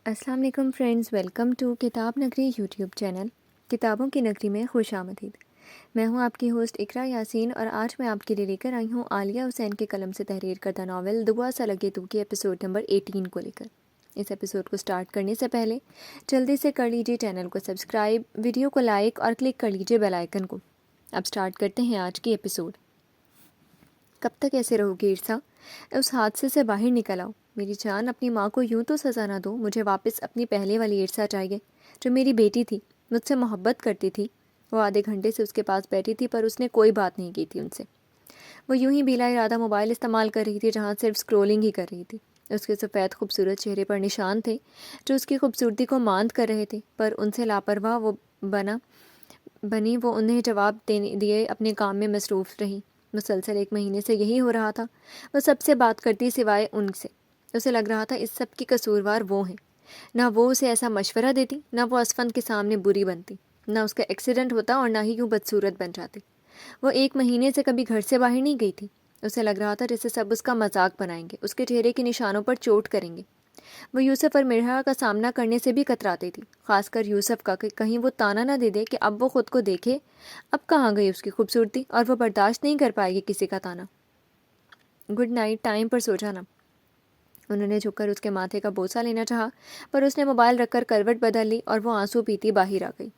السلام علیکم friends, welcome to کتاب نگری یوٹیوب چینل کتابوں کی نگری میں خوش آمدید۔ میں ہوں آپ کی ہوسٹ اقرا یاسین، اور آج میں آپ کے لیے لے کر آئی ہوں عالیہ حسین کے قلم سے تحریر کردہ ناول دعا سا لگے تو کے ایپیسوڈ نمبر 18 کو لے کر۔ اس ایپیسوڈ کو سٹارٹ کرنے سے پہلے جلدی سے کر لیجیے چینل کو سبسکرائب، ویڈیو کو لائک اور کلک کر لیجیے بیل آئیکن کو۔ اب سٹارٹ کرتے ہیں آج کی ایپیسوڈ۔ کب تک ایسے رہو گی عرصہ؟ اس حادثے سے باہر نکل آؤ میری جان، اپنی ماں کو یوں تو سزا نہ دو۔ مجھے واپس اپنی پہلے والی عرصہ چاہیے جو میری بیٹی تھی، مجھ سے محبت کرتی تھی۔ وہ آدھے گھنٹے سے اس کے پاس بیٹھی تھی پر اس نے کوئی بات نہیں کی تھی ان سے۔ وہ یوں ہی بلا ارادہ موبائل استعمال کر رہی تھی جہاں صرف اسکرولنگ ہی کر رہی تھی۔ اس کے سفید خوبصورت چہرے پر نشان تھے جو اس کی خوبصورتی کو ماند کر رہے تھے، پر ان سے لاپرواہ وہ بنی وہ انہیں جواب دیے اپنے کام میں مصروف رہی۔ مسلسل 1 مہینے سے یہی ہو رہا تھا۔ وہ سب سے بات کرتی سوائے ان سے۔ اسے لگ رہا تھا اس سب کی قصوروار وہ ہیں۔ نہ وہ اسے ایسا مشورہ دیتی، نہ وہ اسفند کے سامنے بری بنتی، نہ اس کا ایکسیڈنٹ ہوتا اور نہ ہی یوں بدصورت بن جاتی۔ وہ 1 مہینے سے کبھی گھر سے باہر نہیں گئی تھی۔ اسے لگ رہا تھا جیسے سب اس کا مذاق بنائیں گے، اس کے چہرے کے نشانوں پر چوٹ کریں گے۔ وہ یوسف اور مرحا کا سامنا کرنے سے بھی کتراتی تھی، خاص کر یوسف کا، کہ کہیں وہ تانا نہ دے دے کہ اب وہ خود کو دیکھے، اب کہاں گئی اس کی خوبصورتی، اور وہ برداشت نہیں کر پائے گی کسی کا تانا۔ گڈ نائٹ، ٹائم پر سو جانا۔ انہوں نے جھک کر اس کے ماتھے کا بوسہ لینا چاہا، پر اس نے موبائل رکھ کر کروٹ بدل لی اور وہ آنسو پیتی باہر آ گئی۔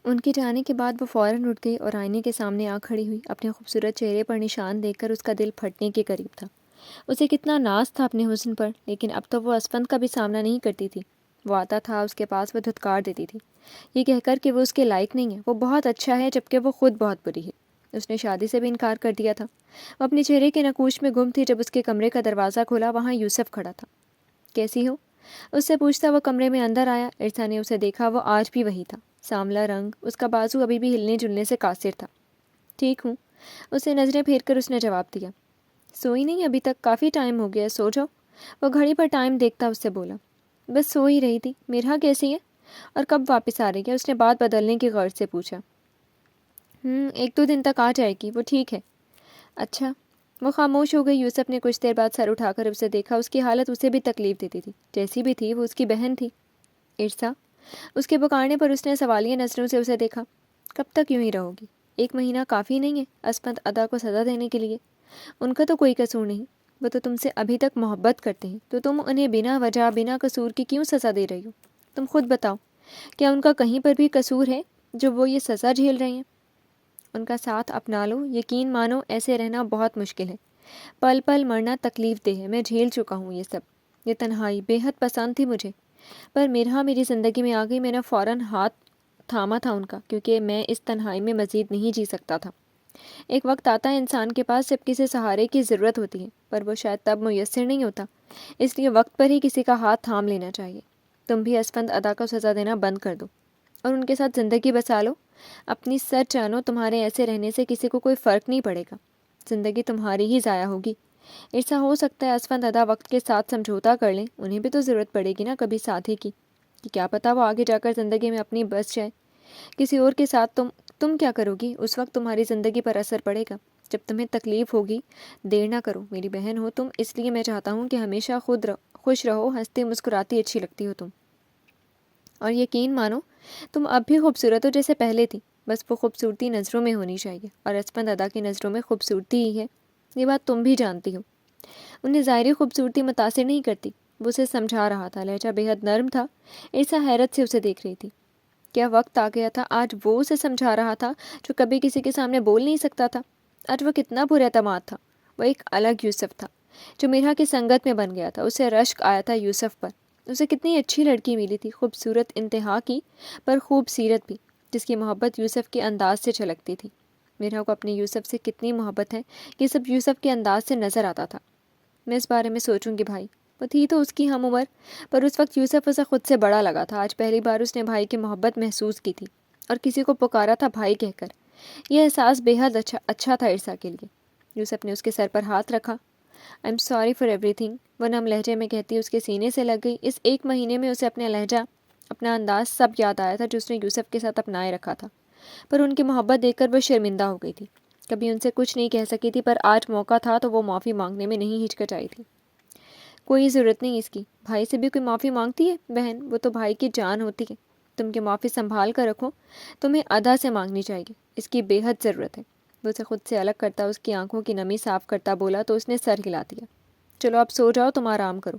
ان کے جانے کے بعد وہ فوراً اٹھ گئی اور آئینے کے سامنے آ کھڑی ہوئی۔ اپنے خوبصورت چہرے پر نشان دیکھ کر اس کا دل پھٹنے کے قریب تھا۔ اسے کتنا ناز تھا اپنے حسن پر، لیکن اب تو وہ اسفند کا بھی سامنا نہیں کرتی تھی۔ وہ آتا تھا اس کے پاس، وہ دھتکار دیتی تھی، یہ کہہ کر کہ وہ اس کے لائق نہیں ہے، وہ بہت اچھا ہے، جبکہ وہ خود بہت بری ہے۔ اس نے شادی سے بھی انکار کر دیا تھا۔ وہ اپنے چہرے کے نقوش میں گم تھی جب اس کے کمرے کا دروازہ کھلا۔ وہاں یوسف کھڑا تھا۔ کیسی ہو؟ اس سے پوچھتا وہ کمرے میں اندر آیا۔ عرصہ نے اسے دیکھا، وہ آج بھی وہی تھا، سانولا رنگ، اس کا بازو ابھی بھی ہلنے جلنے سے قاصر تھا۔ ٹھیک ہوں، اسے نظریں پھیر کر اس نے جواب دیا۔ سوئی نہیں ابھی تک؟ کافی ٹائم ہو گیا، سو جاؤ۔ وہ گھڑی پر ٹائم دیکھتا اس سے بولا۔ بس سو ہی رہی تھی۔ مرحا کیسی ہے اور کب واپس آ رہی ہے؟ اس نے بات بدلنے کی غرض سے پوچھا۔ 1-2 دن تک آ جائے گی، وہ ٹھیک ہے۔ اچھا۔ وہ خاموش ہو گئی۔ یوسف نے کچھ دیر بعد سر اٹھا کر اسے دیکھا۔ اس کی حالت اسے بھی تکلیف دیتی تھی، جیسی بھی تھی وہ اس کی بہن تھی۔ عرصہ؟ اس کے پکارنے پر اس نے سوالیہ نظروں سے اسے دیکھا۔ کب تک یوں ہی رہو گی؟ 1 مہینہ کافی نہیں ہے اسفند ادا کو سزا دینے کے لیے؟ ان کا تو کوئی قصور نہیں، وہ تو تم سے ابھی تک محبت کرتے ہیں، تو تم انہیں بنا وجہ بنا قصور کی کیوں سزا دے رہی ہو؟ تم خود بتاؤ، کیا ان کا کہیں پر بھی قصور ہے جو وہ یہ سزا جھیل رہے ہیں؟ ان کا ساتھ اپنا لو، یقین مانو ایسے رہنا بہت مشکل ہے، پل پل مرنا تکلیف دہ ہے، میں جھیل چکا ہوں یہ سب۔ یہ تنہائی بے حد پسند تھی مجھے، پر مرحا میری زندگی میں آ گئی، میں نے فوراً ہاتھ تھاما تھا ان کا، کیونکہ میں اس تنہائی میں مزید نہیں جی سکتا تھا۔ ایک وقت آتا ہے انسان کے پاس جب کسی سہارے کی ضرورت ہوتی ہے، پر وہ شاید تب میسر نہیں ہوتا، اس لیے وقت پر ہی کسی کا ہاتھ تھام لینا چاہیے۔ تم بھی اسفند ادا کو سزا دینا بند کر دو اور ان کے ساتھ زندگی بسا لو۔ اپنی سر جانو، تمہارے ایسے رہنے سے کسی کو کوئی فرق نہیں پڑے گا، زندگی تمہاری ہی ضائع ہوگی۔ ایسا ہو سکتا ہے اسفند ادا وقت کے ساتھ سمجھوتا کر لیں، انہیں بھی تو ضرورت پڑے گی نا کبھی ساتھی کی، کہ کیا پتہ وہ آگے جا کر زندگی میں اپنی بس جائے کسی اور کے ساتھ۔ تم کیا کرو گی؟ اس وقت تمہاری زندگی پر اثر پڑے گا، جب تمہیں تکلیف ہوگی۔ دیر نہ کرو، میری بہن ہو تم، اس لیے میں چاہتا ہوں کہ ہمیشہ خوش رہو، ہنستی مسکراتی اچھی لگتی ہو تم، اور یقین مانو تم اب بھی خوبصورت ہو جیسے پہلے تھی، بس وہ خوبصورتی نظروں میں ہونی چاہیے، اور اسفند ادا کی نظروں میں خوبصورتی ہی ہے، یہ بات تم بھی جانتی ہو۔ انہیں ظاہری خوبصورتی متاثر نہیں کرتی، وہ اسے سمجھا رہا تھا، لہجہ بے حد نرم تھا۔ عرصہ حیرت سے اسے دیکھ رہی تھی۔ کیا وقت آ گیا تھا آج وہ اسے سمجھا رہا تھا جو کبھی کسی کے سامنے بول نہیں سکتا تھا؟ آج وہ کتنا پر اعتماد تھا۔ وہ ایک الگ یوسف تھا جو مرحا کی سنگت میں بن گیا تھا۔ اسے رشک آیا تھا یوسف پر۔ اسے کتنی اچھی لڑکی ملی تھی، خوبصورت انتہا کی، پر خوب سیرت بھی، جس کی محبت یوسف کے انداز سے چھلکتی تھی۔ مرحا کو اپنے یوسف سے کتنی محبت ہے، یہ سب یوسف کے انداز سے نظر آتا تھا۔ میں اس بارے میں سوچوں گی بھائی۔ وہ تھی تو اس کی ہم عمر، پر اس وقت یوسف اسے خود سے بڑا لگا تھا۔ آج پہلی بار اس نے بھائی کی محبت محسوس کی تھی اور کسی کو پکارا تھا بھائی کہہ کر۔ یہ احساس بے حد اچھا تھا عرصہ کے لیے۔ یوسف نے اس کے سر پر ہاتھ رکھا۔ I am sorry for every thing, وہ نم لہجے میں کہتی اس کے سینے سے لگ گئی۔ اس 1 مہینے میں اسے اپنا لہجہ، اپنا انداز سب یاد آیا تھا جو اس نے یوسف کے ساتھ اپنائے رکھا تھا، پر ان کی محبت دیکھ کر وہ شرمندہ ہو گئی تھی۔ کبھی ان سے کچھ نہیں کہہ سکی تھی، پر آج موقع تھا تو وہ معافی مانگنے میں نہیں ہچکچائی تھی۔ کوئی ضرورت نہیں اس کی، بھائی سے بھی کوئی معافی مانگتی ہے بہن، وہ تو بھائی کی جان ہوتی ہے، تم کہ معافی سنبھال کر رکھو، تمہیں ادا سے مانگنی چاہیے، اس کی بے حد ضرورت ہے۔ وہ اسے خود سے الگ کرتا، اس کی آنکھوں کی نمی صاف کرتا بولا تو اس نے سر ہلا دیا۔ چلو اب سو جاؤ، تم آرام کرو۔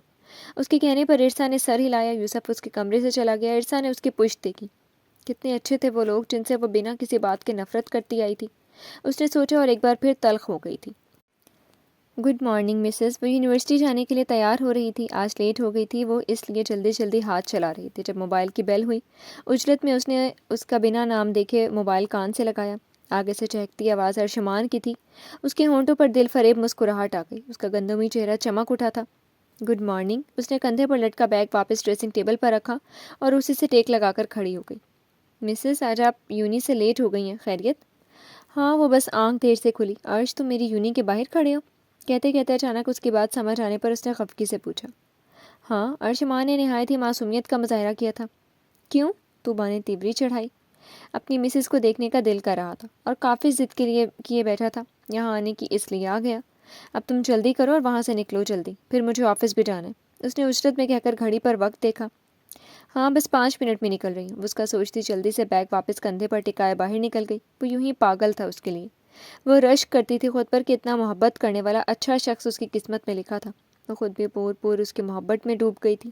اس کے کہنے پر ارسا نے سر ہلایا۔ یوسف اس کے کمرے سے چلا گیا۔ ارسا نے اس کی پشت دیکھی۔ کتنے اچھے تھے وہ لوگ جن سے وہ بنا کسی بات کے نفرت کرتی آئی تھی، اس نے سوچا، اور ایک بار پھر تلخ ہو گئی تھی۔ Good morning Mrs. وہ یونیورسٹی جانے کے لیے تیار ہو رہی تھی، آج لیٹ ہو گئی تھی وہ، اس لیے جلدی جلدی ہاتھ چلا رہی تھی جب موبائل کی بیل ہوئی۔ اجلت میں اس نے اس کا بنا نام دیکھے موبائل کان سے لگایا۔ آگے سے چہکتی آواز ارشمان کی تھی۔ اس کے ہونٹوں پر دل فریب مسکراہٹ آ گئی، اس کا گندمی چہرہ چمک اٹھا تھا۔ Good morning. اس نے کندھے پر لٹکا بیگ واپس ڈریسنگ ٹیبل پر رکھا اور اسی سے ٹیک لگا کر کھڑی ہو گئی۔ مسز، آج آپ یونی سے لیٹ ہو گئی ہیں، خیریت؟ ہاں، وہ بس آنکھ دیر سے کھلی۔ عرش، تم میری یونی کے باہر کھڑے ہو؟ کہتے کہتے اچانک اس کی بات سمجھ آنے پر اس نے خفگی سے پوچھا۔ ہاں، ارشمان نے نہایت ہی معصومیت کا مظاہرہ کیا تھا۔ کیوں؟ طوبا نے تیوری چڑھائی۔ اپنی مسز کو دیکھنے کا دل کر رہا تھا اور کافی ضد کے لیے کیے بیٹھا تھا، یہاں آنے کی اس لیے آ گیا۔ اب تم جلدی کرو اور وہاں سے نکلو جلدی، پھر مجھے آفس بھی جانا ہے۔ اس نے اجرت میں کہہ کر گھڑی پر وقت دیکھا۔ ہاں، بس 5 منٹ میں نکل رہی ہوں۔ اس کا سوچتی جلدی سے بیگ واپس کندھے پر ٹکائے باہر نکل گئی۔ وہ یوں ہی پاگل تھا اس کے لیے۔ وہ رشک کرتی تھی خود پر کہ اتنا محبت کرنے والا اچھا شخص اس کی قسمت میں لکھا تھا۔ وہ خود بھی پور اس کی محبت میں ڈوب گئی تھی۔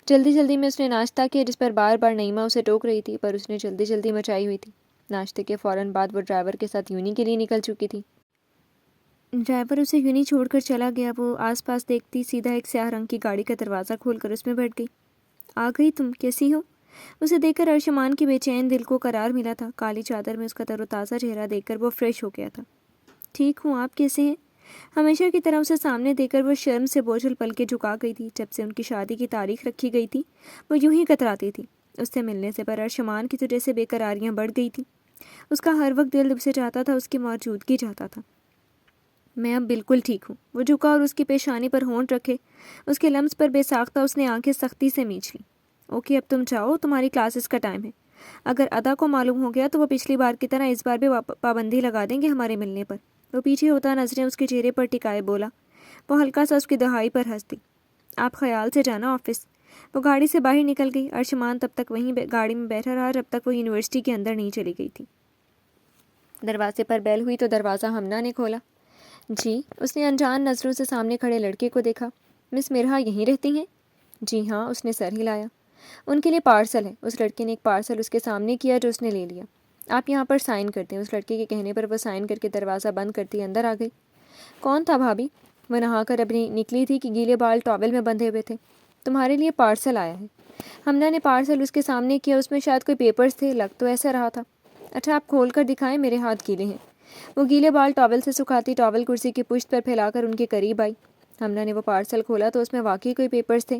جلدی جلدی میں اس نے ناشتہ کیا جس پر بار بار نعیمہ اسے ٹوک رہی تھی، پر اس نے جلدی جلدی مچائی ہوئی تھی۔ ناشتے کے فوراً بعد وہ ڈرائیور کے ساتھ یونی کے لیے نکل چکی تھی۔ ڈرائیور اسے یونی چھوڑ کر چلا گیا۔ وہ آس پاس دیکھتی سیدھا ایک سیاہ رنگ کی گاڑی کا دروازہ کھول کر اس میں بیٹھ گئی۔ آ گئی تم، کیسی ہو؟ اسے دیکھ کر ارشمان کی بے چین دل کو قرار ملا تھا۔ کالی چادر میں اس کا تر و تازہ چہرہ دیکھ کر وہ فریش ہو گیا تھا۔ ٹھیک ہوں، آپ کیسے ہیں؟ ہمیشہ کی طرح اسے سامنے دیکھ کر وہ شرم سے بوجھل پل کے جھکا گئی تھی۔ جب سے ان کی شادی کی تاریخ رکھی گئی تھی وہ یوں ہی کتراتی تھی اس سے ملنے سے، پر ارشمان کی تو جیسے بے قراریاں بڑھ گئی تھیں۔ اس کا ہر وقت دل اسے چاہتا تھا، اس کی موجودگی چاہتا تھا۔ میں اب بالکل ٹھیک ہوں۔ وہ جھکا اور اس کی پیشانی پر ہونٹ رکھے اس کے لمس پر بے ساختہ اس نے آنکھیں سختی سے میچ لیں۔ اوکے، اب تم جاؤ، تمہاری کلاسز کا ٹائم ہے۔ اگر ادا کو معلوم ہو گیا تو وہ پچھلی بار کی طرح اس بار بھی پابندی لگا دیں گے ہمارے ملنے پر۔ وہ پیچھے ہوتا نظریں اس کے چہرے پر ٹکائے بولا۔ وہ ہلکا سا اس کی دہائی پر ہنس دی۔ آپ خیال سے جانا آفس۔ وہ گاڑی سے باہر نکل گئی۔ ارشمان تب تک وہیں گاڑی میں بیٹھا رہا جب تک وہ یونیورسٹی کے اندر نہیں چلی گئی تھی۔ دروازے پر بیل ہوئی تو دروازہ ہمنا نے کھولا۔ جی؟ اس نے انجان نظروں سے سامنے کھڑے لڑکے کو دیکھا۔ مس مرحا یہیں رہتی ہیں؟ جی ہاں، اس نے سر ہلایا۔ ان کے لیے پارسل ہے۔ اس لڑکے نے ایک پارسل اس کے سامنے کیا جو اس نے لے لیا۔ آپ یہاں پر سائن کرتے ہیں۔ اس لڑکے کے کہنے پر وہ سائن کر کے دروازہ بند کرتی اندر آ گئی۔ کون تھا بھابھی؟ وہ نہا کر ابھی نکلی تھی کہ گیلے بال ٹاول میں بندھے ہوئے تھے۔ تمہارے لیے پارسل آیا ہے۔ ہمنا نے پارسل اس کے سامنے کیا۔ اس میں شاید کوئی پیپرز تھے، لگ تو ایسا رہا تھا۔ اچھا، آپ کھول کر دکھائیں، میرے ہاتھ گیلے ہیں۔ وہ گیلے بال ٹاول سے سکھاتی ٹاول کرسی کی پشت پر پھیلا کر ان کے قریب آئی۔ ہمنا نے وہ پارسل کھولا تو اس میں واقعی کوئی پیپرز تھے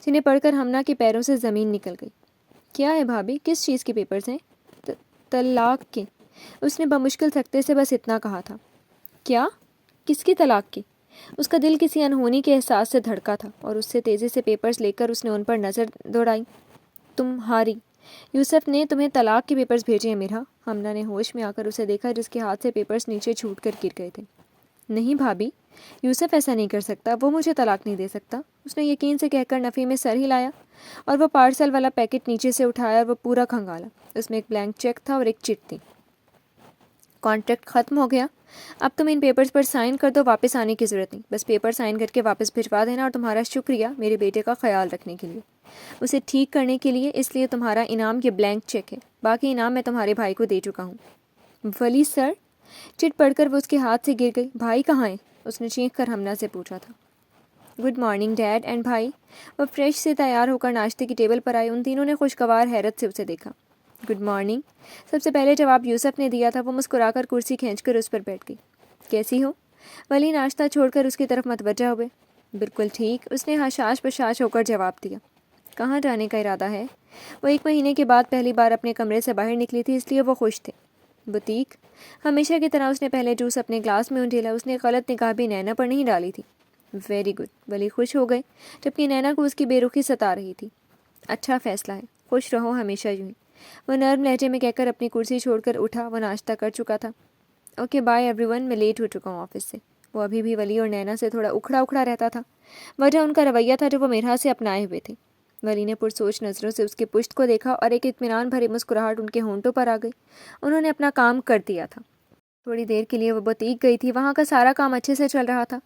جنہیں پڑھ کر ہمنا کے پیروں سے زمین نکل گئی۔ کیا ہے بھابھی؟ کس چیز کے پیپرز ہیں؟ طلاق کے۔ اس نے بمشکل سکتے سے بس اتنا کہا تھا۔ کیا؟ کس کی طلاق کی؟ اس کا دل کسی انہونی کے احساس سے دھڑکا تھا اور اس سے تیزی سے پیپرز لے کر اس نے ان پر نظر دوڑائی۔ تمہاری یوسف نے تمہیں طلاق کے پیپرز بھیجے ہیں مرحا؟ ہمنا نے ہوش میں آ کر اسے دیکھا جس کے ہاتھ سے پیپرز نیچے چھوٹ کر گر گئے تھے۔ نہیں بھابھی، یوسف ایسا نہیں کر سکتا، وہ مجھے طلاق نہیں دے سکتا، اس نے یقین سے کہہ کر نفی میں سر ہلایا اور وہ پارسل والا پیکٹ نیچے سے اٹھایا اور وہ پورا کھنگالا۔ اس میں ایک بلینک چیک تھا اور ایک چٹ تھی۔ کانٹریکٹ ختم ہو گیا، اب تم ان پیپرز پر سائن کر دو، واپس آنے کی ضرورت نہیں، بس پیپر سائن کر کے واپس بھجوا دینا، اور تمہارا شکریہ میرے بیٹے کا خیال رکھنے کے لیے، اسے ٹھیک کرنے کے لیے، اس لیے تمہارا انعام یہ بلینک چیک ہے، باقی انعام میں تمہارے بھائی کو دے چکا ہوں۔ ولی سر؟ چٹ پڑھ کر وہ اس کے ہاتھ سے گر گئی۔ بھائی کہاں ہیں؟ اس نے چینک کر ہمنا سے پوچھا تھا۔ گڈ مارننگ ڈیڈ اینڈ بھائی۔ وہ فریش سے تیار ہو کر ناشتے کی ٹیبل پر آئے۔ ان تینوں نے خوشگوار حیرت سے اسے دیکھا۔ Good morning. سب سے پہلے جواب یوسف نے دیا تھا۔ وہ مسکرا کر کرسی کھینچ کر اس پر بیٹھ گئی۔ کیسی ہو؟ ولی ناشتہ چھوڑ کر اس کی طرف متوجہ ہوئے۔ بالکل ٹھیک، اس نے حشاش بشاش ہو کر جواب دیا۔ کہاں جانے کا ارادہ ہے؟ وہ 1 مہینے کے بعد پہلی بار اپنے کمرے سے باہر نکلی تھی، اس لیے وہ خوش تھے۔ بوتیک؟ ہمیشہ کی طرح اس نے پہلے جوس اپنے گلاس میں انڈیلا۔ اس نے غلط نگاہ بھی نینا پر نہیں ڈالی تھی۔ Very good. ولی خوش ہو گئے جبکہ نینا کو اس کی بے رخی ستا رہی تھی۔ اچھا فیصلہ ہے، خوش رہو ہمیشہ یوں ہی، وہ نرم لہجے میں کہہ کر اپنی کرسی چھوڑ کر اٹھا۔ وہ ناشتہ کر چکا تھا۔ اوکے بائے ایوری ون، میں لیٹ ہو چکا ہوں آفس سے۔ وہ ابھی بھی ولی اور نینا سے تھوڑا اکھڑا رہتا تھا وجہ ان کا رویہ تھا جو وہ میرا سے اپنائے ہوئے تھے۔ ولی نے پرسوچ نظروں سے اس کی پشت کو دیکھا اور ایک اطمینان بھری مسکراہٹ ان کے ہونٹوں پر آ گئی۔ انہوں نے اپنا کام کر دیا تھا۔ تھوڑی دیر کے لیے وہ بوتیک گئی تھی، وہاں کا سارا کام اچھے سے چل رہا تھا۔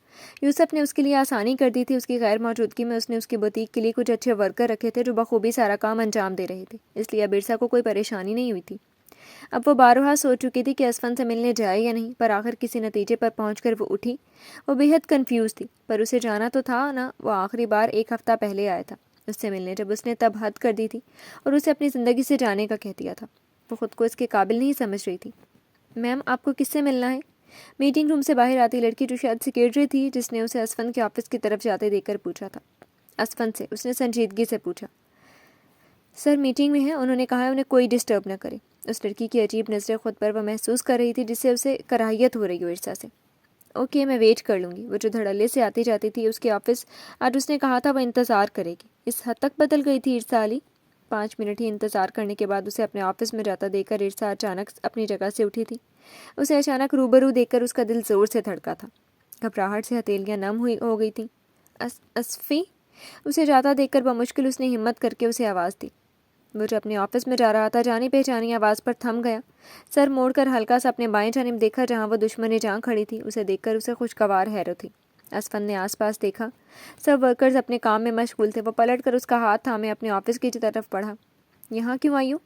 یوسف نے اس کے لیے آسانی کر دی تھی۔ اس کی غیر موجودگی میں اس نے اس کی بوتیک کے لیے کچھ اچھے ورکر رکھے تھے جو بخوبی سارا کام انجام دے رہے تھے، اس لیے اب عرصہ کو کوئی پریشانی نہیں ہوئی تھی۔ اب وہ بارہا سوچ چکی تھی کہ اسفن سے ملنے جائے یا نہیں، پر آخر کسی نتیجے پر پہنچ کر وہ اٹھی۔ وہ بے حد کنفیوز تھی، پر اسے جانا تو تھا نا۔ وہ آخری بار 1 ہفتہ پہلے آیا تھا اس سے ملنے، جب اس نے تب حد کر دی تھی اور اسے اپنی زندگی سے جانے کا کہہ دیا تھا۔ وہ خود کو اس کے قابل نہیں سمجھ رہی تھی۔ میم، آپ کو کس سے ملنا ہے؟ میٹنگ روم سے باہر آتی لڑکی جو شاید سیکرٹری تھی، جس نے اسے اسفن کے آفس کی طرف جاتے دیکھ کر پوچھا تھا۔ اسفن سے، اس نے سنجیدگی سے پوچھا۔ سر میٹنگ میں ہیں، انہوں نے کہا ہے انہیں کوئی ڈسٹرب نہ کرے۔ اس لڑکی کی عجیب نظریں خود پر وہ محسوس کر رہی تھی جس سے اسے کراہیت ہو رہی ہو عرصہ سے۔ اوکے، میں ویٹ کر لوں گی۔ وہ جو دھڑلے سے آتی جاتی تھی اس کے آفس، آج اس نے کہا تھا وہ انتظار کرے گی۔ اس حد تک بدل گئی تھی عرصہ علی۔ 5 منٹ ہی انتظار کرنے کے بعد اسے اپنے آفس میں جاتا دیکھ کر عرصہ اچانک اپنی جگہ سے اٹھی تھی۔ اسے اچانک روبرو دیکھ کر اس کا دل زور سے دھڑکا تھا۔ گھبراہٹ سے ہتھیلیاں نم ہو گئی تھیں۔ اسفی؟ اسے جاتا دیکھ کر بمشکل اس نے ہمت کر کے اسے آواز دی۔ وہ جو اپنے آفس میں جا رہا تھا جانی پہچانی آواز پر تھم گیا۔ سر موڑ کر ہلکا سا اپنے بائیں جانب دیکھا جہاں وہ دشمن جاں کھڑی تھی۔ اسے دیکھ کر اسے خوشگوار حیرت تھی۔ اسفن نے آس پاس دیکھا، سب ورکرز اپنے کام میں مشغول تھے۔ وہ پلٹ کر اس کا ہاتھ تھامے اپنے آفس کی طرف بڑھا۔ یہاں کیوں آئی ہو؟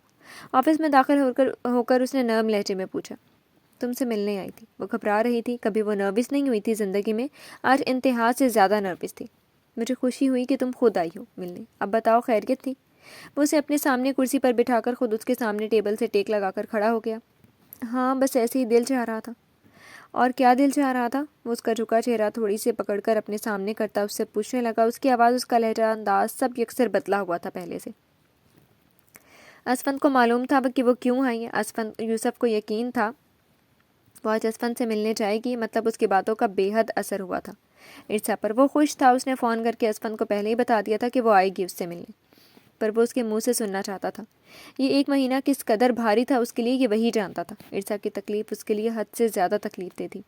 آفس میں داخل ہو کر اس نے نرم لہجے میں پوچھا۔ تم سے ملنے آئی تھی۔ وہ گھبرا رہی تھی۔ کبھی وہ نروس نہیں ہوئی تھی زندگی میں، آج انتہا سے زیادہ نروس تھی۔ مجھے خوشی ہوئی کہ تم خود آئی ہو ملنے۔ اب بتاؤ، خیریت تھی؟ وہ اسے اپنے سامنے کرسی پر بٹھا کر خود اس کے سامنے ٹیبل سے ٹیک لگا کر کھڑا ہو گیا۔ ہاں، بس ایسے ہی دل چاہ رہا تھا۔ اور کیا دل چاہ رہا تھا؟ وہ اس کا جھکا چہرہ تھوڑی سے پکڑ کر اپنے سامنے کرتا اس سے پوچھنے لگا۔ اس کی آواز، اس کا لہجہ، انداز سب یکسر بدلا ہوا تھا پہلے سے۔ اسفن کو معلوم تھا کہ وہ کیوں آئی ہے۔ یوسف کو یقین تھا وہ آج اسفن سے ملنے جائے گی، مطلب اس کی باتوں کا بے حد اثر ہوا تھا عرصہ پر۔ وہ خوش تھا، اس نے فون کر کے اسفن کو پہلے ہی بتا دیا تھا کہ وہ آئے گی اس سے ملنے، پر وہ اس کے منہ سے سننا چاہتا تھا۔ یہ 1 مہینہ کس قدر بھاری تھا اس کے لیے یہ وہی جانتا تھا۔ عرصہ کی تکلیف اس کے لیے حد سے زیادہ تکلیف دہ تھی۔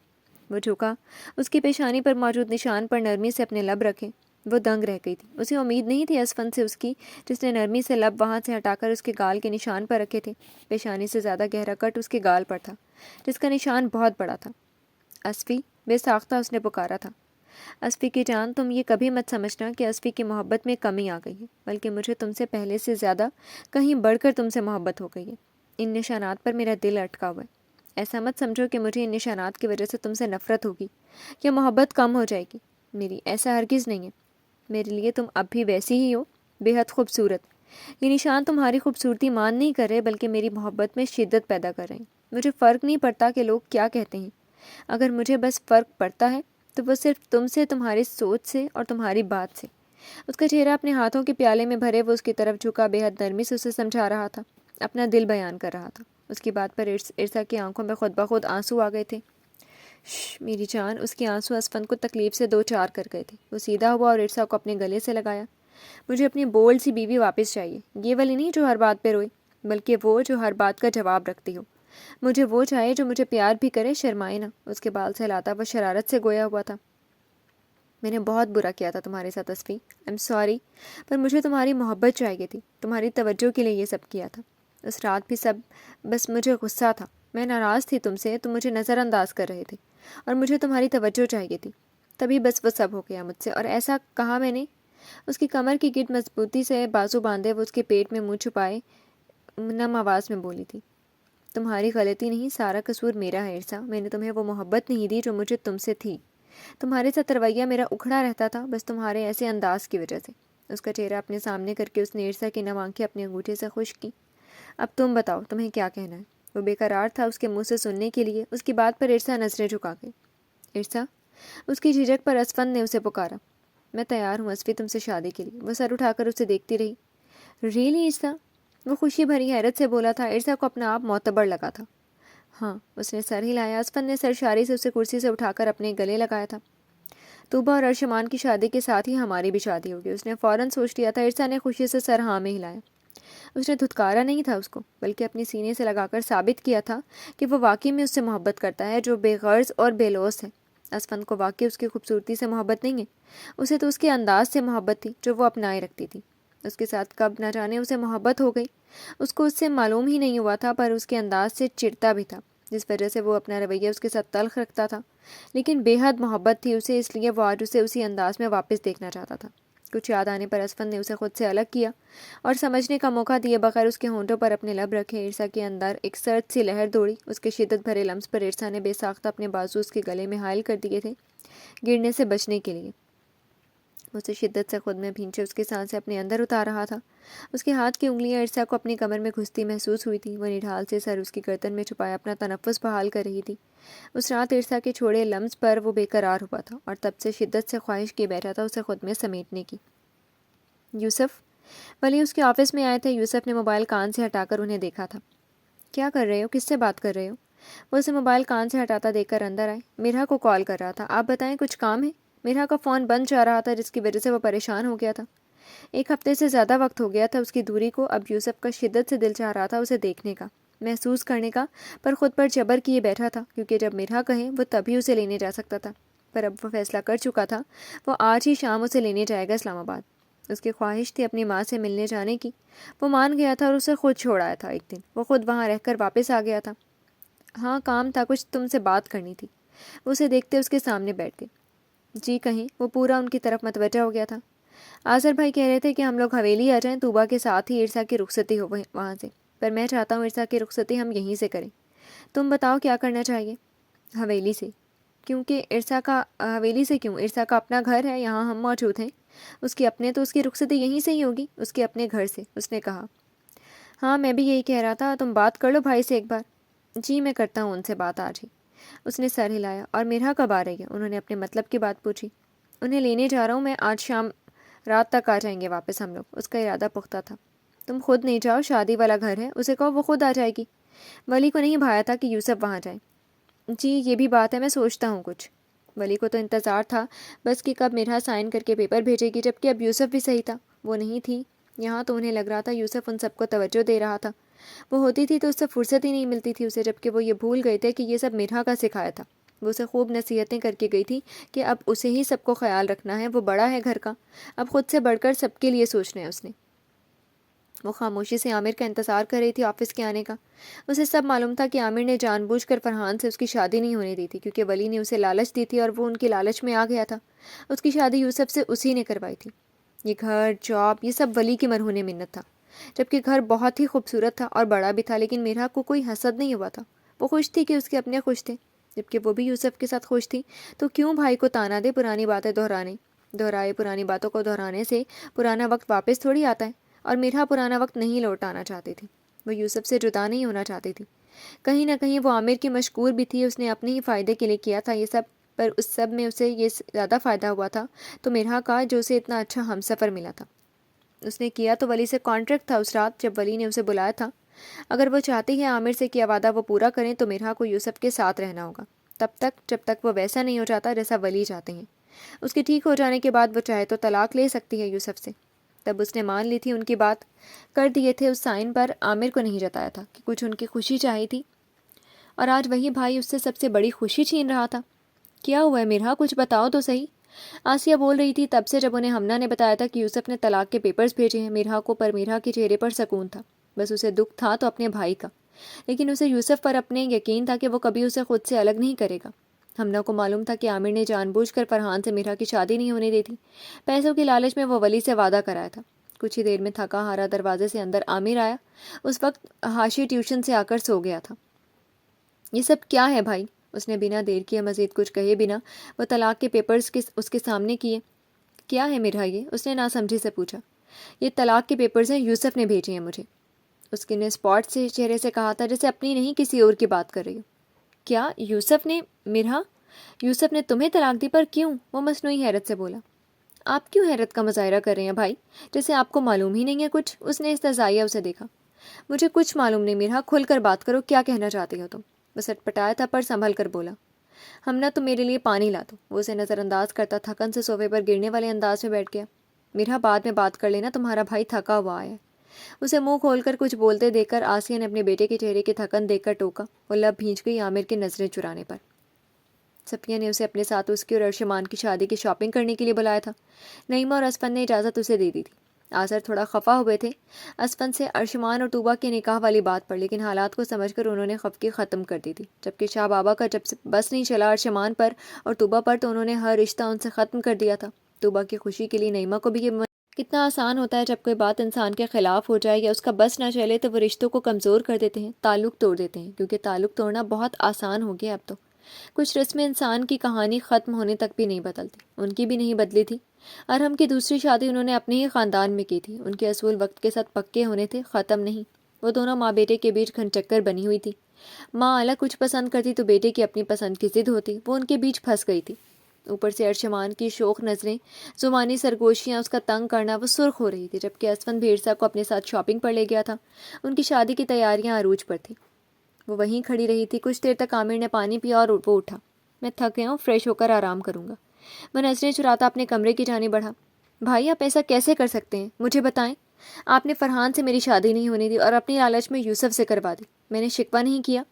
وہ جھکا، اس کی پیشانی پر موجود نشان پر نرمی سے اپنے لب رکھے۔ وہ دنگ رہ گئی تھی۔ اسے امید نہیں تھی اسفن سے، اس کی، جس نے نرمی سے لب وہاں سے ہٹا کر اس کے گال کے نشان پر رکھے تھے۔ پیشانی سے زیادہ گہرا کٹ اس کے گال پر تھا جس کا نشان بہت بڑا تھا۔ اسفی، بے ساختہ اس نے پکارا تھا۔ اسفی کی جان، تم یہ کبھی مت سمجھنا کہ اسفی کی محبت میں کمی آ گئی ہے، بلکہ مجھے تم سے پہلے سے زیادہ، کہیں بڑھ کر تم سے محبت ہو گئی ہے۔ ان نشانات پر میرا دل اٹکا ہوا ہے۔ ایسا مت سمجھو کہ مجھے ان نشانات کی وجہ سے تم سے نفرت ہوگی یا محبت کم ہو جائے گی میری، ایسا ہرگز نہیں ہے۔ میرے لیے تم اب بھی ویسی ہی ہو، بے حد خوبصورت۔ یہ نشان تمہاری خوبصورتی مان نہیں کر رہے، بلکہ میری محبت میں شدت پیدا کر رہے ہیں۔ مجھے فرق نہیں پڑتا کہ لوگ کیا کہتے ہیں، اگر مجھے بس فرق پڑتا ہے تو وہ صرف تم سے، تمہاری سوچ سے اور تمہاری بات سے۔ اس کا چہرہ اپنے ہاتھوں کے پیالے میں بھرے وہ اس کی طرف جھکا، بے حد نرمی سے اسے سمجھا رہا تھا، اپنا دل بیان کر رہا تھا۔ اس کی بات پر عرصہ کی آنکھوں میں خود بخود آنسو آ گئے تھے۔ میری جان، اس کے آنسو اسفن کو تکلیف سے 2 چار کر گئے تھے۔ وہ سیدھا ہوا اور عرصہ کو اپنے گلے سے لگایا۔ مجھے اپنی بولڈ سی بیوی واپس چاہیے، یہ والی نہیں جو ہر بات پہ روئے، بلکہ وہ جو ہر بات کا جواب رکھتی ہو۔ مجھے وہ چاہیے جو مجھے پیار بھی کرے، شرمائے نہ۔ اس کے بال سہلاتا وہ شرارت سے گویا ہوا تھا۔ میں نے بہت برا کیا تھا تمہارے ساتھ اسفی، آئی ایم سوری، پر مجھے تمہاری محبت چاہیے تھی، تمہاری توجہ کے لیے یہ سب کیا تھا۔ اس رات بھی سب، بس مجھے غصہ تھا، میں ناراض تھی تم سے، تم مجھے نظر انداز کر رہے تھے اور مجھے تمہاری توجہ چاہیے تھی، تبھی بس وہ سب ہو گیا مجھ سے۔ اور ایسا کہا میں نے۔ اس کی کمر کی گرد مضبوطی سے بازو باندھے وہ اس کے پیٹ میں منہ چھپائے نم آواز میں بولی تھی، تمہاری غلطی نہیں، سارا قصور میرا ہے عرصہ۔ میں نے تمہیں وہ محبت نہیں دی جو مجھے تم سے تھی۔ تمہارے ساتھ رویہ میرا اکھڑا رہتا تھا، بس تمہارے ایسے انداز کی وجہ سے۔ اس کا چہرہ اپنے سامنے کر کے اس نے عرصہ کی نم آنکھیں اپنے انگوٹھے سے خشک کی۔ اب تم بتاؤ، تمہیں کیا کہنا ہے؟ وہ بے قرار تھا اس کے منہ سے سننے کے لیے۔ اس کی بات پر عرصہ نظریں جھکا گئی۔ عرصہ، اس کی جھجک پر اسفن نے اسے پکارا۔ میں تیار ہوں اسفی، تم سے شادی کے لیے۔ وہ سر اٹھا کر اسے دیکھتی رہی۔ ریئلی عرصہ؟ وہ خوشی بھری حیرت سے بولا تھا۔ عرصہ کو اپنا آپ معتبر لگا تھا۔ ہاں، اس نے سر ہلایا۔ اسفن نے سر اشارے سے اسے کرسی سے اٹھا کر اپنے گلے لگایا تھا۔ طوبہ اور ارشمان کی شادی کے ساتھ ہی ہماری بھی شادی ہوگی۔ اس نے فوراً سوچ لیا تھا۔ عرصہ نے خوشی سے سر ہاں میں ہلایا۔ اس نے دھتکارا نہیں تھا اس کو، بلکہ اپنی سینے سے لگا کر ثابت کیا تھا کہ وہ واقعی میں اس سے محبت کرتا ہے، جو بے غرض اور بے لوث ہے۔ اسفند کو واقعی اس کی خوبصورتی سے محبت نہیں ہے، اسے تو اس کے انداز سے محبت تھی جو وہ اپنائے رکھتی تھی۔ اس کے ساتھ کب نہ جانے اسے محبت ہو گئی، اس کو اس سے معلوم ہی نہیں ہوا تھا، پر اس کے انداز سے چڑھتا بھی تھا، جس وجہ سے وہ اپنا رویہ اس کے ساتھ تلخ رکھتا تھا، لیکن بے حد محبت تھی اسے، اس لیے وہ آج اسے اسی انداز میں واپس دیکھنا چاہتا تھا۔ کچھ یاد آنے پر اسفند نے اسے خود سے الگ کیا اور سمجھنے کا موقع دیے بغیر اس کے ہونٹوں پر اپنے لب رکھے۔ عرصہ کے اندر ایک سرد سی لہر دوڑی، اس کے شدت بھرے لمس پر عرصہ نے بے ساختہ اپنے بازو اس کے گلے میں حائل کر دیے تھے، گرنے سے بچنے کے لیے۔ اسے شدت سے خود میں بھینچے اس کی سانسیں اپنے اندر اتار رہا تھا۔ اس کے ہاتھ کی انگلیاں عرصہ کو اپنی کمر میں گھستی محسوس ہوئی تھی، وہ نڈھال سے سر اس کی گردن میں چھپائے اپنا تنفس بحال کر رہی تھی۔ اس رات عرصہ کے چھوڑے لمس پر وہ بے قرار ہوا تھا اور تب سے شدت سے خواہش کیے بیٹھا تھا اسے خود میں سمیٹنے کی۔ یوسف، ولی اس کے آفس میں آئے تھے۔ یوسف نے موبائل کان سے ہٹا کر انہیں دیکھا تھا۔ کیا کر رہے ہو؟ کس سے بات کر رہے ہو؟ وہ اسے موبائل کان سے ہٹاتا دیکھ کر اندر آئے۔ میرا کو کال کر رہا تھا، آپ بتائیں کچھ کام ہے؟ میرا کا فون بند جا رہا تھا جس کی وجہ سے وہ پریشان ہو گیا تھا۔ ایک ہفتے سے زیادہ وقت ہو گیا تھا اس کی دوری کو، اب یوسف کا شدت سے دل چاہ رہا تھا اسے دیکھنے کا، محسوس کرنے کا، پر خود پر جبر کیے بیٹھا تھا، کیونکہ جب میرا کہے وہ تبھی اسے لینے جا سکتا تھا، پر اب وہ فیصلہ کر چکا تھا، وہ آج ہی شام اسے لینے جائے گا اسلام آباد۔ اس کی خواہش تھی اپنی ماں سے ملنے جانے کی، وہ مان گیا تھا اور اسے خود چھوڑ آیا تھا۔ ایک دن وہ خود وہاں رہ کر واپس آ گیا تھا۔ ہاں کام تھا، کچھ تم سے بات کرنی تھی۔ وہ اسے دیکھتے اس کے سامنے بیٹھ گئے۔ جی کہیں۔ وہ پورا ان کی طرف متوجہ ہو گیا تھا۔ آذر بھائی کہہ رہے تھے کہ ہم لوگ حویلی آ جائیں، طوبہ کے ساتھ ہی عرصہ کی رخصتی ہو وہاں سے، پر میں چاہتا ہوں عرصہ کی رخصتی ہم یہیں سے کریں۔ تم بتاؤ کیا کرنا چاہیے؟ حویلی سے۔ کیونکہ عرصہ کا حویلی سے کیوں؟ عرصہ کا اپنا گھر ہے، یہاں ہم موجود ہیں، اس کی اپنے تو اس کی رخصتی یہیں سے ہی ہوگی، اس کے اپنے گھر سے، اس نے کہا۔ ہاں میں بھی یہی کہہ رہا تھا، تم بات کر لو بھائی سے ایک بار۔ جی میں کرتا ہوں ان سے بات آج ہی۔ اس نے سر ہلایا۔ اور میرا کب آ رہی ہے؟ انہوں نے اپنے مطلب کی بات پوچھی۔ انہیں لینے جا رہا ہوں میں، آج شام رات تک آ جائیں گے واپس ہم لوگ، اس کا ارادہ پختہ تھا۔ تم خود نہیں جاؤ، شادی والا گھر ہے، اسے کہو وہ خود آ جائے گی۔ ولی کو نہیں بھایا تھا کہ یوسف وہاں جائے۔ جی یہ بھی بات ہے، میں سوچتا ہوں کچھ۔ ولی کو تو انتظار تھا بس کہ کب میرا سائن کر کے پیپر بھیجے گی، جبکہ اب یوسف بھی صحیح تھا، وہ نہیں تھی یہاں تو انہیں لگ رہا تھا یوسف ان سب کو توجہ دے رہا تھا۔ وہ ہوتی تھی تو اس سے فرصت ہی نہیں ملتی تھی اسے، جبکہ وہ یہ بھول گئے تھے کہ یہ سب میرا کا سکھایا تھا۔ وہ اسے خوب نصیحتیں کر کے گئی تھی کہ اب اسے ہی سب کو خیال رکھنا ہے، وہ بڑا ہے گھر کا، اب خود سے بڑھ کر سب کے لیے سوچنا ہے اس نے۔ وہ خاموشی سے عامر کا انتظار کر رہی تھی آفس کے آنے کا۔ اسے سب معلوم تھا کہ عامر نے جان بوجھ کر فرحان سے اس کی شادی نہیں ہونے دی تھی، کیونکہ ولی نے اسے لالچ دی تھی اور وہ ان کی لالچ میں آ گیا تھا۔ اس کی شادی یوسف سے اسی نے کروائی تھی۔ یہ گھر، جاب، یہ سب ولی کی مرہون منت تھا، جبکہ گھر بہت ہی خوبصورت تھا اور بڑا بھی تھا، لیکن میرا کو کوئی حسد نہیں ہوا تھا۔ وہ خوش تھی کہ اس کے اپنے خوش تھے، جبکہ وہ بھی یوسف کے ساتھ خوش تھی، تو کیوں بھائی کو تانا دے پرانی باتیں دہرائے پرانی باتوں کو دہرانے سے پرانا وقت واپس تھوڑی آتا ہے، اور میرا پرانا وقت نہیں لوٹ آنا چاہتی تھی۔ وہ یوسف سے جدا نہیں ہونا چاہتی تھی۔ کہیں نہ کہیں وہ عامر کی مشکور بھی تھی، اس نے اپنے ہی فائدے کے لیے کیا تھا یہ سب، پر اس سب میں اسے یہ زیادہ فائدہ ہوا تھا تو میرا کا، جو اسے اتنا اچھا ہم سفر ملا تھا۔ اس نے کیا تو ولی سے کانٹریکٹ تھا اس رات جب ولی نے اسے بلایا تھا۔ اگر وہ چاہتی ہے عامر سے کیا وعدہ وہ پورا کریں تو میرا کو یوسف کے ساتھ رہنا ہوگا، تب تک جب تک وہ ویسا نہیں ہو جاتا جیسا ولی چاہتے ہیں۔ اس کے ٹھیک ہو جانے کے بعد وہ چاہے تو طلاق لے سکتی ہے یوسف سے۔ تب اس نے مان لی تھی ان کی بات، کر دیے تھے اس سائن پر، عامر کو نہیں جتایا تھا کہ کچھ ان کی خوشی چاہی تھی، اور آج وہی بھائی اس سے سب سے بڑی خوشی چھین رہا تھا۔ کیا ہوا ہے میرا؟ کچھ بتاؤ تو صحیح۔ آسیہ بول رہی تھی تب سے جب انہیں ہمنا نے بتایا تھا کہ یوسف نے طلاق کے پیپرز بھیجے ہیں میرا کو، پر میرا کے چہرے پر سکون تھا، بس اسے دکھ تھا تو اپنے بھائی کا، لیکن اسے یوسف پر اپنے یقین تھا کہ وہ کبھی اسے خود سے الگ نہیں کرے گا۔ ہمنا کو معلوم تھا کہ عامر نے جان بوجھ کر فرحان سے میرا کی شادی نہیں ہونے دی تھی، پیسوں کی لالچ میں وہ ولی سے وعدہ کرایا تھا۔ کچھ ہی دیر میں تھکا ہارا دروازے سے اندر عامر آیا۔ اس وقت حاشی ٹیوشن سے آ کر سو گیا تھا۔ یہ سب کیا ہے بھائی؟ اس نے بنا دیر کیے مزید کچھ کہے بنا وہ طلاق کے پیپرز اس کے سامنے کیے۔ کیا ہے میرا یہ؟ اس نے ناسمجھی سے پوچھا۔ یہ طلاق کے پیپرز ہیں، یوسف نے بھیجے ہیں مجھے، اس نے اسپاٹ سے چہرے سے کہا تھا جیسے اپنی نہیں کسی اور کی بات کر رہی ہو۔ کیا یوسف نے؟ میرا یوسف نے تمہیں طلاق دی؟ پر کیوں؟ وہ مصنوعی حیرت سے بولا۔ آپ کیوں حیرت کا مظاہرہ کر رہے ہیں بھائی، جیسے آپ کو معلوم ہی نہیں ہے کچھ؟ اس نے استہزائیہ اسے دیکھا۔ مجھے کچھ معلوم نہیں میرا، کھل کر بات کرو، کیا کہنا چاہتی ہو تم؟ وہ سٹپٹایا تھا پر سنبھل کر بولا۔ ہمنا تم میرے لیے پانی لا دو۔ وہ اسے نظر انداز کرتا تھکن سے صوفے پر گرنے والے انداز میں بیٹھ گیا۔ میرا بعد میں بات کر لینا، تمہارا بھائی تھکا ہوا آیا ہے۔ اسے منہ کھول کر کچھ بولتے دیکھ کر آسیہ نے اپنے بیٹے کے چہرے کے تھکن دیکھ کر ٹوکا۔ وہ لب بھینچ گئی عامر کی نظریں چرانے پر۔ صفیہ نے اسے اپنے ساتھ اس کی اور ارشمان کی شادی کی شاپنگ کرنے کے لیے بلایا تھا۔ نعیمہ اور اسفن نے اجازت اسے دے دی تھی۔ آذر تھوڑا خفا ہوئے تھے اسفن سے ارشمان اور طوبہ کے نکاح والی بات پر، لیکن حالات کو سمجھ کر انہوں نے خفگی ختم کر دی تھی۔ جبکہ شاہ بابا کا جب سے بس نہیں چلا ارشمان پر اور طوبہ پر، تو انہوں نے ہر رشتہ ان سے ختم کر دیا تھا۔ طوبہ کی خوشی کے لیے نعیمہ کو بھی یہ کتنا آسان ہوتا ہے جب کوئی بات انسان کے خلاف ہو جائے یا اس کا بس نہ چلے تو وہ رشتوں کو کمزور کر دیتے ہیں، تعلق توڑ دیتے ہیں، کیونکہ تعلق توڑنا بہت آسان ہو گیا اب تو۔ کچھ رسمیں انسان کی کہانی ختم ہونے تک بھی نہیں بدلتی، ان کی بھی نہیں بدلی تھی۔ ارحم کی دوسری شادی انہوں نے اپنے ہی خاندان میں کی تھی۔ ان کے اصول وقت کے ساتھ پکے ہونے تھے، ختم نہیں۔ وہ دونوں ماں بیٹے کے بیچ گھن چکر بنی ہوئی تھی۔ ماں الگ کچھ پسند کرتی تو بیٹے کی اپنی پسند کی ضد ہوتی، وہ ان کے بیچ پھنس گئی تھی۔ اوپر سے ارشمان کی شوخ نظریں، زمانی سرگوشیاں، اس کا تنگ کرنا، وہ سرخ ہو رہی تھی، جبکہ اسفن بھیڑسا کو اپنے ساتھ شاپنگ پر لے گیا تھا۔ ان کی شادی کی تیاریاں عروج پر تھیں۔ وہ وہیں کھڑی رہی تھی۔ کچھ دیر تک عامر نے پانی پیا اور وہ اٹھا۔ میں تھک گیا ہوں، فریش ہو کر آرام کروں گا۔ وہ نظریں چراتا اپنے کمرے کی جانب بڑھا۔ بھائی آپ ایسا کیسے کر سکتے ہیں؟ مجھے بتائیں۔ آپ نے فرحان سے میری شادی نہیں ہونے دی اور اپنی لالچ میں یوسف سے کروا دی۔ میں نے شکوہ نہیں کیا،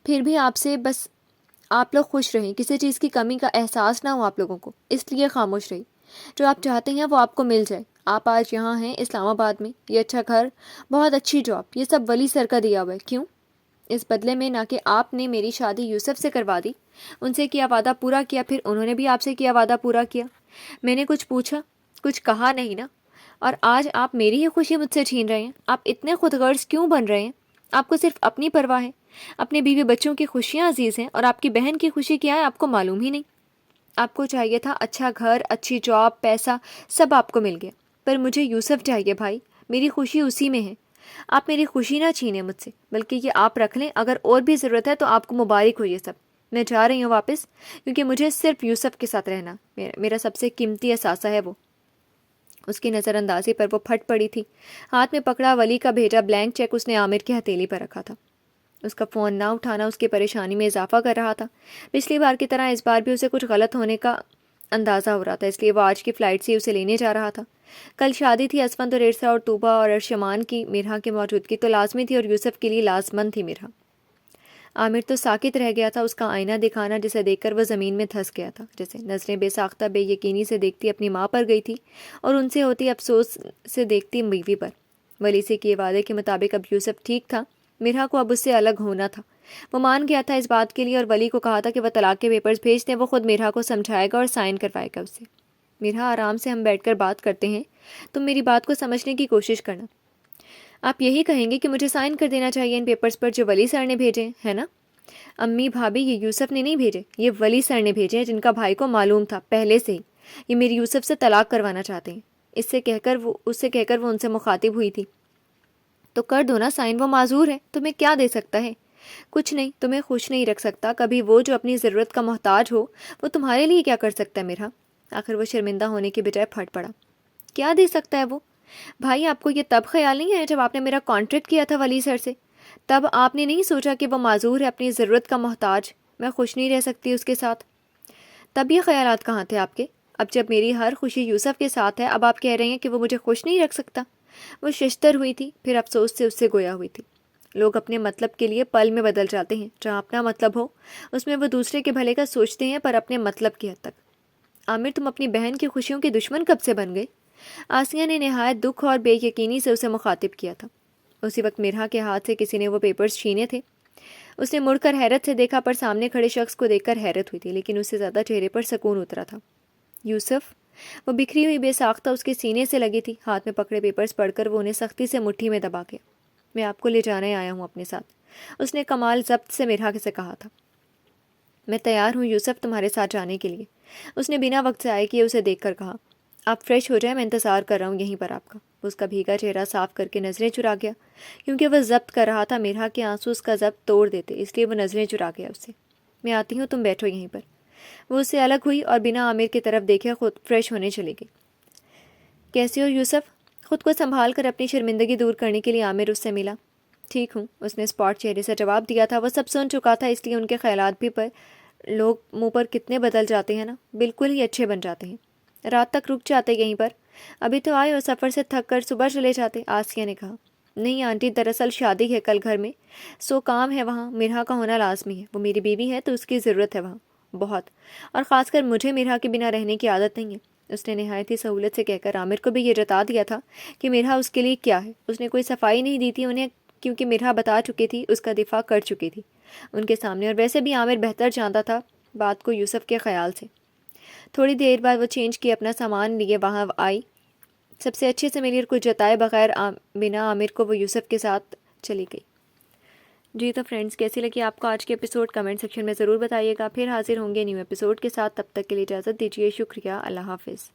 پھر بھی آپ سے بس آپ لوگ خوش رہیں، کسی چیز کی کمی کا احساس نہ ہو آپ لوگوں کو، اس لیے خاموش رہی۔ جو آپ چاہتے ہیں وہ آپ کو مل جائے۔ آپ آج یہاں ہیں اسلام آباد میں، یہ اچھا گھر، بہت اچھی جاب، یہ سب ولی سر کا دیا ہوا ہے۔ کیوں؟ اس بدلے میں نہ کہ آپ نے میری شادی یوسف سے کروا دی، ان سے کیا وعدہ پورا کیا، پھر انہوں نے بھی آپ سے کیا وعدہ پورا کیا۔ میں نے کچھ پوچھا؟ کچھ کہا نہیں نا۔ اور آج آپ میری ہی خوشی مجھ سے چھین رہے ہیں۔ آپ اتنے خود غرض کیوں بن رہے ہیں؟ آپ کو صرف اپنی پرواہ ہے۔ اپنے بیوی بچوں کی خوشیاں عزیز ہیں، اور آپ کی بہن کی خوشی کیا ہے آپ کو معلوم ہی نہیں۔ آپ کو چاہیے تھا اچھا گھر، اچھی جاب، پیسہ، سب آپ کو مل گیا، پر مجھے یوسف چاہیے بھائی، میری خوشی اسی میں ہے۔ آپ میری خوشی نہ چھینیں مجھ سے، بلکہ یہ آپ رکھ لیں، اگر اور بھی ضرورت ہے تو آپ کو مبارک ہو یہ سب۔ میں جا رہی ہوں واپس، کیونکہ مجھے صرف یوسف کے ساتھ رہنا میرا سب سے قیمتی اثاثہ ہے۔ وہ اس کی نظر اندازی پر وہ پھٹ پڑی تھی۔ ہاتھ میں پکڑا ولی کا بھیجا بلینک چیک اس نے عامر کی ہتھیلی پر رکھا تھا۔ اس کا فون نہ اٹھانا اس کی پریشانی میں اضافہ کر رہا تھا۔ پچھلی بار کی طرح اس بار بھی اسے کچھ غلط ہونے کا اندازہ ہو رہا تھا، اس لیے وہ آج کی فلائٹ سے اسے لینے جا رہا تھا۔ کل شادی تھی اسفن تو ریرسا اور طوبہ اور ارشمان کی، میرہا کی موجودگی تو لازمی تھی اور یوسف کے لیے لازمند تھی میرہا۔ عامر تو ساکت رہ گیا تھا، اس کا آئینہ دکھانا جسے دیکھ کر وہ زمین میں دھنس گیا تھا، جیسے نظریں بے ساختہ بے یقینی سے دیکھتی اپنی ماں پر گئی تھی اور ان سے ہوتی افسوس سے دیکھتی بیوی پر۔ ولی سے کیے وعدے کے مطابق اب یوسف ٹھیک تھا، میرہا کو اب اس سے الگ ہونا تھا۔ وہ مان گیا تھا اس بات کے لیے اور ولی کو کہا تھا کہ وہ طلاق کے پیپرز بھیج دیں، وہ خود میرہا کو سمجھائے گا اور سائن کروائے گا اس سے۔ میرہا آرام سے ہم بیٹھ کر بات کرتے ہیں، تم میری بات کو سمجھنے کی کوشش کرنا۔ آپ یہی کہیں گے کہ مجھے سائن کر دینا چاہیے ان پیپرز پر جو ولی سر نے بھیجے ہے نا؟ امی بھابھی، یہ یوسف نے نہیں بھیجے، یہ ولی سر نے بھیجے ہیں، جن کا بھائی کو معلوم تھا پہلے سے ہی یہ میری یوسف سے طلاق کروانا چاہتے ہیں۔ اس سے کہہ کر وہ ان سے مخاطب ہوئی تھی۔ تو کر دو نا سائن، وہ معذور ہے، تمہیں کیا دے سکتا ہے؟ کچھ نہیں، تمہیں خوش نہیں رکھ سکتا کبھی۔ وہ جو اپنی ضرورت کا محتاج ہو، وہ تمہارے لیے کیا کر سکتا ہے میرا؟ آخر وہ شرمندہ ہونے کے بجائے پھٹ پڑا۔ کیا دے سکتا ہے وہ؟ بھائی آپ کو یہ تب خیال نہیں ہے جب آپ نے میرا کانٹریکٹ کیا تھا ولی سر سے؟ تب آپ نے نہیں سوچا کہ وہ معذور ہے، اپنی ضرورت کا محتاج، میں خوش نہیں رہ سکتی اس کے ساتھ؟ تب یہ خیالات کہاں تھے آپ کے؟ اب جب میری ہر خوشی یوسف کے ساتھ ہے، اب آپ کہہ رہے ہیں کہ وہ مجھے خوش نہیں رکھ سکتا؟ وہ ششتر ہوئی تھی، پھر افسوس سے اس سے گویا ہوئی تھی۔ لوگ اپنے مطلب کے لیے پل میں بدل جاتے ہیں، جہاں اپنا مطلب ہو اس میں وہ دوسرے کے بھلے کا سوچتے ہیں، پر اپنے مطلب کی حد تک۔ عامر، تم اپنی بہن کی خوشیوں کے دشمن کب سے بن گئے؟ آسیہ نے نہایت دکھ اور بے یقینی سے اسے مخاطب کیا تھا۔ اسی وقت میرہا کے ہاتھ سے کسی نے وہ پیپرز چھینے تھے۔ اس نے مڑ کر حیرت سے دیکھا، پر سامنے کھڑے شخص کو دیکھ کر حیرت ہوئی تھی، لیکن اس سے زیادہ چہرے پر سکون اترا تھا۔ یوسف؟ وہ بکھری ہوئی بے ساختہ اس کے سینے سے لگی تھی، ہاتھ میں پکڑے پیپرز پڑھ کر وہ انہیں سختی سے مٹھی میں دبا گیا۔ میں آپ کو لے جانے آیا ہوں اپنے ساتھ، اس نے کمال ضبط سے میرہا سے کہا تھا۔ میں تیار ہوں یوسف تمہارے ساتھ جانے کے لیے، اس نے بنا وقت ضائع کیے اسے دیکھ کر کہا۔ آپ فریش ہو جائیں، میں انتظار کر رہا ہوں یہیں پر آپ کا۔ اس کا بھیگا چہرہ صاف کر کے نظریں چرا گیا، کیونکہ وہ ضبط کر رہا تھا میرہا کے آنسو اس کا ضبط توڑ دیتے، اس لیے وہ نظریں چرا گیا اس سے۔ میں آتی ہوں، تم بیٹھو یہیں پر۔ وہ اس سے الگ ہوئی اور بنا عامر کی طرف دیکھے خود فریش ہونے چلی گئی۔ کیسے ہو یوسف؟ خود کو سنبھال کر اپنی شرمندگی دور کرنے کے لیے عامر اس سے ملا۔ ٹھیک ہوں، اس نے اسپاٹ چہرے سے جواب دیا تھا۔ وہ سب سن چکا تھا، اس لیے ان کے خیالات بھی پر لوگ منہ پر کتنے بدل جاتے ہیں نا، بالکل ہی اچھے بن جاتے ہیں۔ رات تک رک جاتے یہیں پر؟ ابھی تو آئے اور سفر سے تھک کر صبح چلے جاتے، آسیہ نے کہا۔ نہیں آنٹی، دراصل شادی ہے کل گھر میں، سو کام ہے وہاں، میرہا کا ہونا لازمی ہے، وہ میری بیوی ہے تو اس کی ضرورت ہے وہاں، بہت، اور خاص کر مجھے میرا کے بنا رہنے کی عادت نہیں ہے۔ اس نے نہایت ہی سہولت سے کہہ کر عامر کو بھی یہ جتا دیا تھا کہ میرا اس کے لیے کیا ہے۔ اس نے کوئی صفائی نہیں دی تھی انہیں، کیونکہ میرا بتا چکی تھی، اس کا دفاع کر چکی تھی ان کے سامنے، اور ویسے بھی عامر بہتر جانتا تھا بات کو یوسف کے خیال سے۔ تھوڑی دیر بعد وہ چینج کی اپنا سامان لیے وہاں آئی، سب سے اچھے سے ملی اور کچھ جتائے بغیر بنا عامر کو وہ یوسف کے ساتھ چلی گئی۔ جی تو فرینڈز، کیسی لگی آپ کو آج کے ایپیسوڈ؟ کمنٹ سیکشن میں ضرور بتائیے گا۔ پھر حاضر ہوں گے نیو ایپیسوڈ کے ساتھ، تب تک کے لیے اجازت دیجیے۔ شکریہ، اللہ حافظ۔